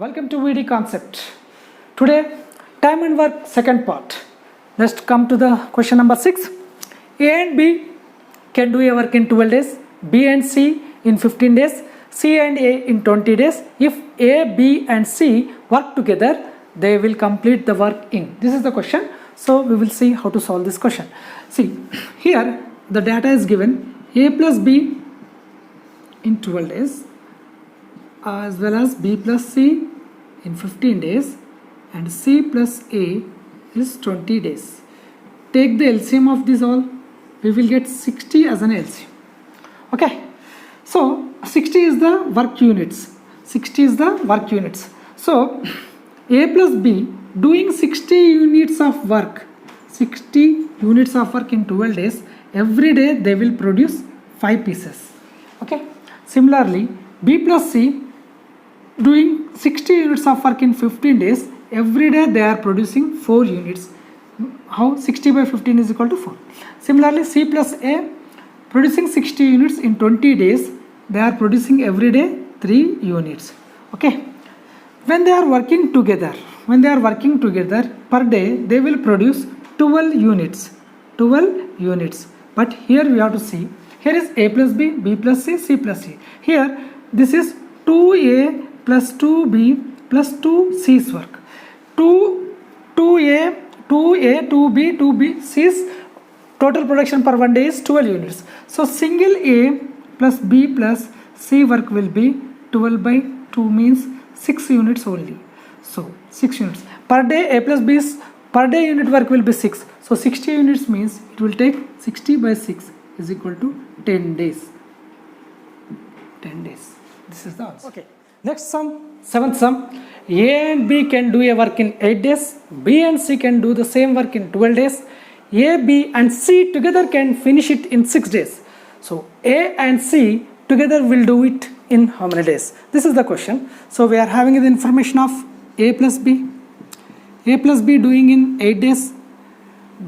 Welcome to VD Concept. Today, time and work second part. Let's come to the question number 6. A and B can do a work in 12 days, B and C in 15 days, C and A in 20 days. If A, B and C work together, they will complete the work in. This is the question. So we will see how to solve this question. See, here the data is given A plus B in 12 days as well as B plus C in 15 days and C plus A is 20 days. Take the LCM of this all, we will get 60 as an LCM. Okay, so 60 is the work units. 60 is the work units. So A plus B doing 60 units of work. 60 units of work in 12 days. Every day they will produce 5 pieces. Okay. Similarly, B plus C doing 60 units of work in 15 days. Every day they are producing 4 units. How? 60 by 15 is equal to 4. Similarly, C plus A producing 60 units in 20 days. They are producing every day 3 units. Okay. When they are working together per day, they will produce 12 units. 12 units. But here we have to see. Here is A plus B, B plus C, C plus C. Here this is 2A plus 2B plus 2C's work. 2A, 2B, 2C's total production per one day is 12 units. So single A plus B plus C work will be 12 by 2 means 6 units only. So 6 units. Per day A plus B's per day unit work will be 6. So 60 units means it will take 60 by 6 is equal to 10 days. 10 days. This is the answer. Okay. Next sum, seventh sum. A and B can do a work in 8 days. B and C can do the same work in 12 days. A, B and C together can finish it in 6 days. So A and C together will do it in how many days? This is the question. So we are having the information of A plus B. A plus B doing in 8 days.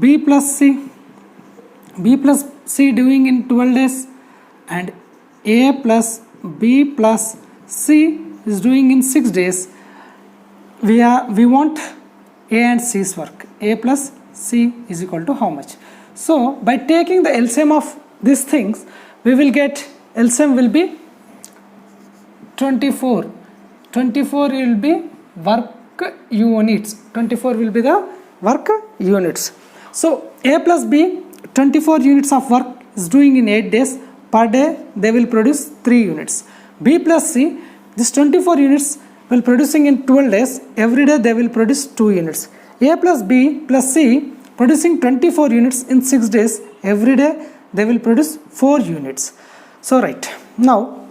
B plus C doing in 12 days, and A plus B plus C is doing in 6 days. We want A and C's work. A plus C is equal to how much? So by taking the LCM of these things, we will get LCM will be 24. 24 will be work units. 24 will be the work units. So A plus B 24 units of work is doing in 8 days. Per day they will produce 3 units. B plus C, this 24 units will producing in 12 days. Every day they will produce 2 units. A plus B plus C producing 24 units in 6 days. Every day they will produce 4 units. So right, now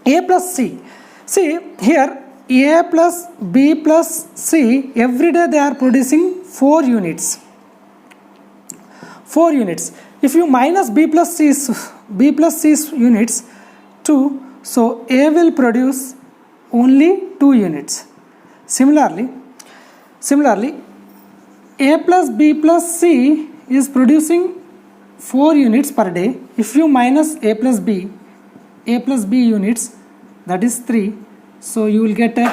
A plus C. See here A plus B plus C, every day they are producing 4 units. 4 units. If you minus B plus C's units 2, so A will produce only 2 units. Similarly, A plus B plus C is producing 4 units per day. If you minus A plus B units, that is 3. So you will get the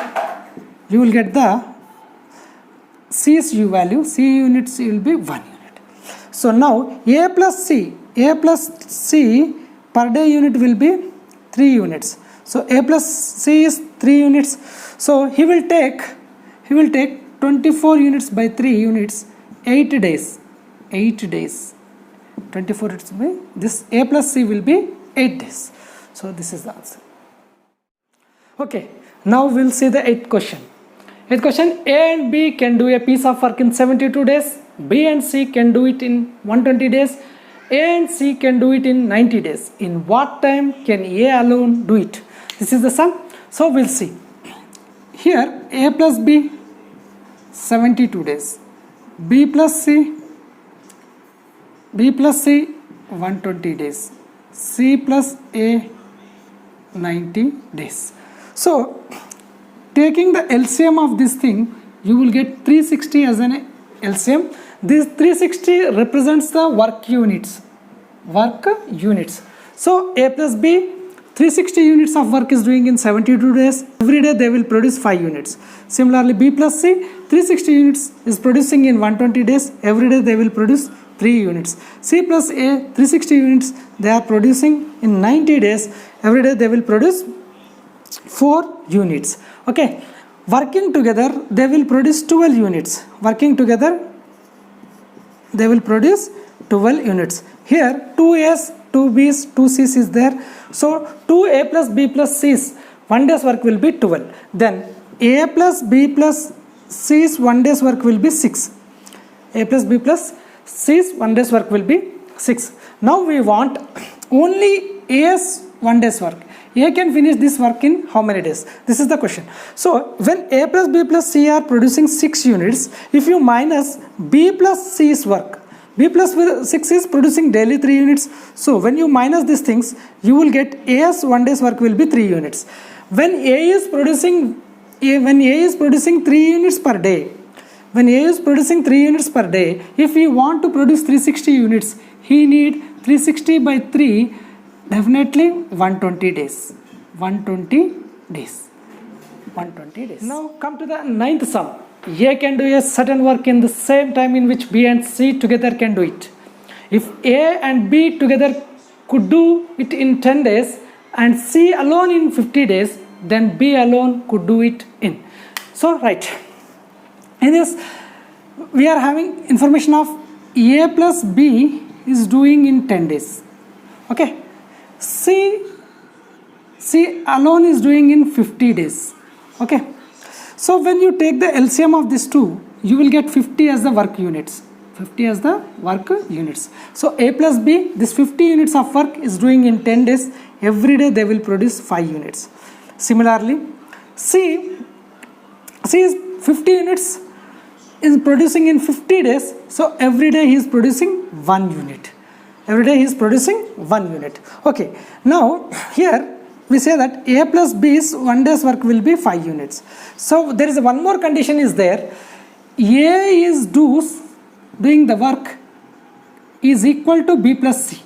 C's value. C units will be 1 unit. So now A plus C per day unit will be 3 units. So A plus C is 3 units. So he will take 24 units by 3 units, 8 days. 8 days. 24 units by this A plus C will be 8 days. So this is the answer. Okay. Now we'll see the 8th question. 8th question, A and B can do a piece of work in 72 days. B and C can do it in 120 days. A and C can do it in 90 days. In what time can A alone do it? This is the sum. So we'll see. Here A plus B 72 days. B plus C 120 days. C plus A 90 days. So taking the LCM of this thing, you will get 360 as an LCM. This 360 represents the work units. So A plus B 360 units of work is doing in 72 days. Every day they will produce 5 units. Similarly, B plus C, 360 units is producing in 120 days. Every day they will produce 3 units. C plus A, 360 units they are producing in 90 days. Every day they will produce 4 units. Okay. Working together they will produce 12 units. Working together they will produce 12 units. Here 2A's, 2B's, 2C's is there. So 2A plus B plus C's 1 day's work will be 12. Then A plus B plus C's 1 day's work will be 6. A plus B plus C's 1 day's work will be 6. Now we want only A's 1 day's work. A can finish this work in how many days? This is the question. So when A plus B plus C are producing 6 units, if you minus B plus C's work, B plus 6 is producing daily 3 units. So when you minus these things, you will get A's 1 day's work will be 3 units. When A is producing 3 units per day, when A is producing 3 units per day, if he want to produce 360 units, he need 360 by 3, definitely 120 days. 120 days. 120 days. Now come to the 9th sum. A can do a certain work in the same time in which B and C together can do it. If A and B together could do it in 10 days and C alone in 50 days, then B alone could do it in. So right. In this we are having information of A plus B is doing in 10 days. Okay. C alone is doing in 50 days. Okay. So when you take the LCM of these two, you will get 50 as the work units. 50 as the work units. So A plus B, this 50 units of work is doing in 10 days. Every day they will produce 5 units. Similarly, C is 50 units is producing in 50 days. So every day he is producing 1 unit. Every day he is producing 1 unit. Okay. Now here we say that A plus B's 1 day's work will be 5 units. So there is one more condition is there. A is doing the work is equal to B plus C.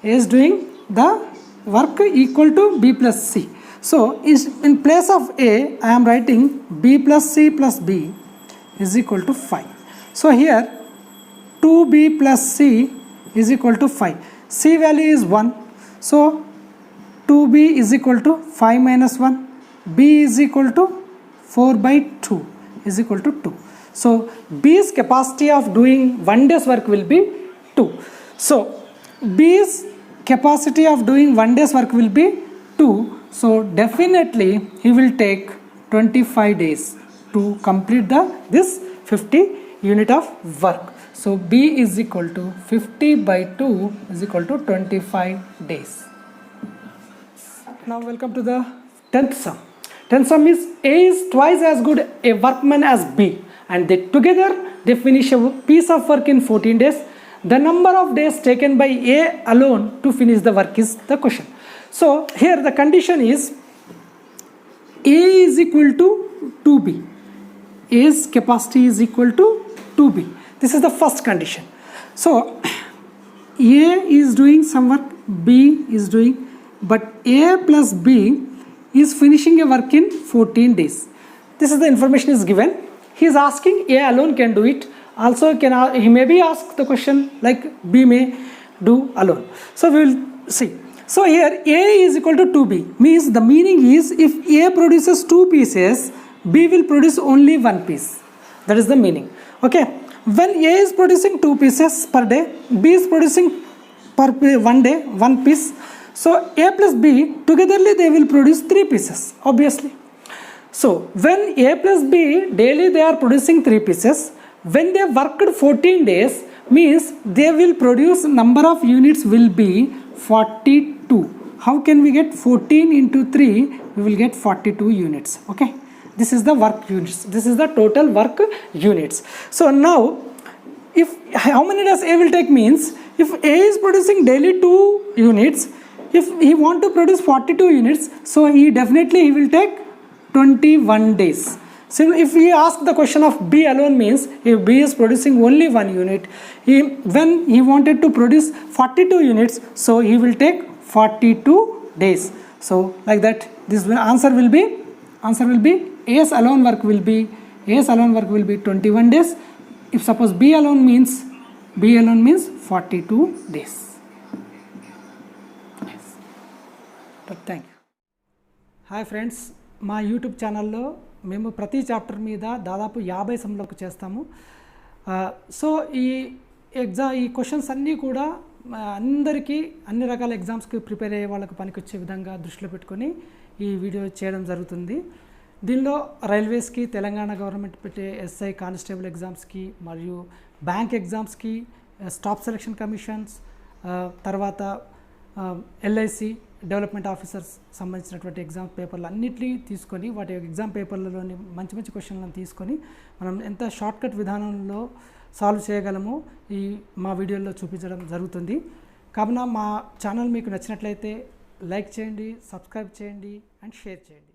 A is doing the work equal to B plus C. So in place of A, I am writing B plus C plus B is equal to 5. So here 2B plus C is equal to 5. C value is 1. So 2B is equal to 5 minus 1. B is equal to 4 by 2 is equal to 2. So B's capacity of doing 1 day's work will be 2. So B's capacity of doing 1 day's work will be 2. So definitely he will take 25 days to complete this 50 unit of work. So B is equal to 50 by 2 is equal to 25 days. Now welcome to the 10th sum. 10th sum is A is twice as good a workman as B, and together they finish a piece of work in 14 days. The number of days taken by A alone to finish the work is the question. So here the condition is A is equal to 2B. A's capacity is equal to 2B. This is the first condition. So A is doing some work, B is doing, but A plus B is finishing a work in 14 days. This is the information is given. He is asking A alone can do it. Also he may be asked the question like B may do alone. So we will see. So here A is equal to 2B means the meaning is if A produces 2 pieces, B will produce only 1 piece. That is the meaning. Okay. When A is producing 2 pieces per day, B is producing per 1 day 1 piece. So A plus B togetherly they will produce 3 pieces obviously. So when A plus B daily they are producing 3 pieces, when they worked 14 days means they will produce number of units will be 42. How can we get 14 into 3? We will get 42 units. Okay. This is the work units. This is the total work units. So now if how many days A will take means if A is producing daily 2 units, if he want to produce 42 units, so he will take 21 days. So if we ask the question of B alone means if B is producing only 1 unit, when he wanted to produce 42 units, so he will take 42 days. So like that, this answer will be A's alone work will be 21 days. If suppose B alone means 42 days. Yes. But thank you. Hi friends, మా YouTube ఛానల్లో మేము ప్రతి chapter మీద దాదాపు 50 సమ్లకు చేస్తాము. So ఈ questions అన్నీ కూడా అందరికీ అన్ని రకాల ఎగ్జామ్స్కి ప్రిపేర్ అయ్యే వాళ్ళకు పనికొచ్చే విధంగా దృష్టిలో పెట్టుకొని ఈ వీడియో చేయడం జరుగుతుంది. దీనిలో రైల్వేస్కి, తెలంగాణ గవర్నమెంట్ పెట్టే ఎస్ఐ కానిస్టేబుల్ ఎగ్జామ్స్కి మరియు బ్యాంక్ ఎగ్జామ్స్కి, స్టాఫ్ సెలక్షన్ కమిషన్స్, తర్వాత ఎల్ఐసి డెవలప్మెంట్ ఆఫీసర్స్ సంబంధించినటువంటి ఎగ్జామ్ పేపర్లు అన్నింటినీ తీసుకొని వాటి ఎగ్జామ్ పేపర్లలోని మంచి మంచి క్వశ్చన్లను తీసుకొని మనం ఎంత షార్ట్కట్ విధానంలో సాల్వ్ చేయగలమో మా వీడియోలో చూపించడం జరుగుతుంది. కావున మా ఛానల్ మీకు నచ్చినట్లయితే లైక్ చేయండి, సబ్స్క్రైబ్ చేయండి అండ్ షేర్ చేయండి.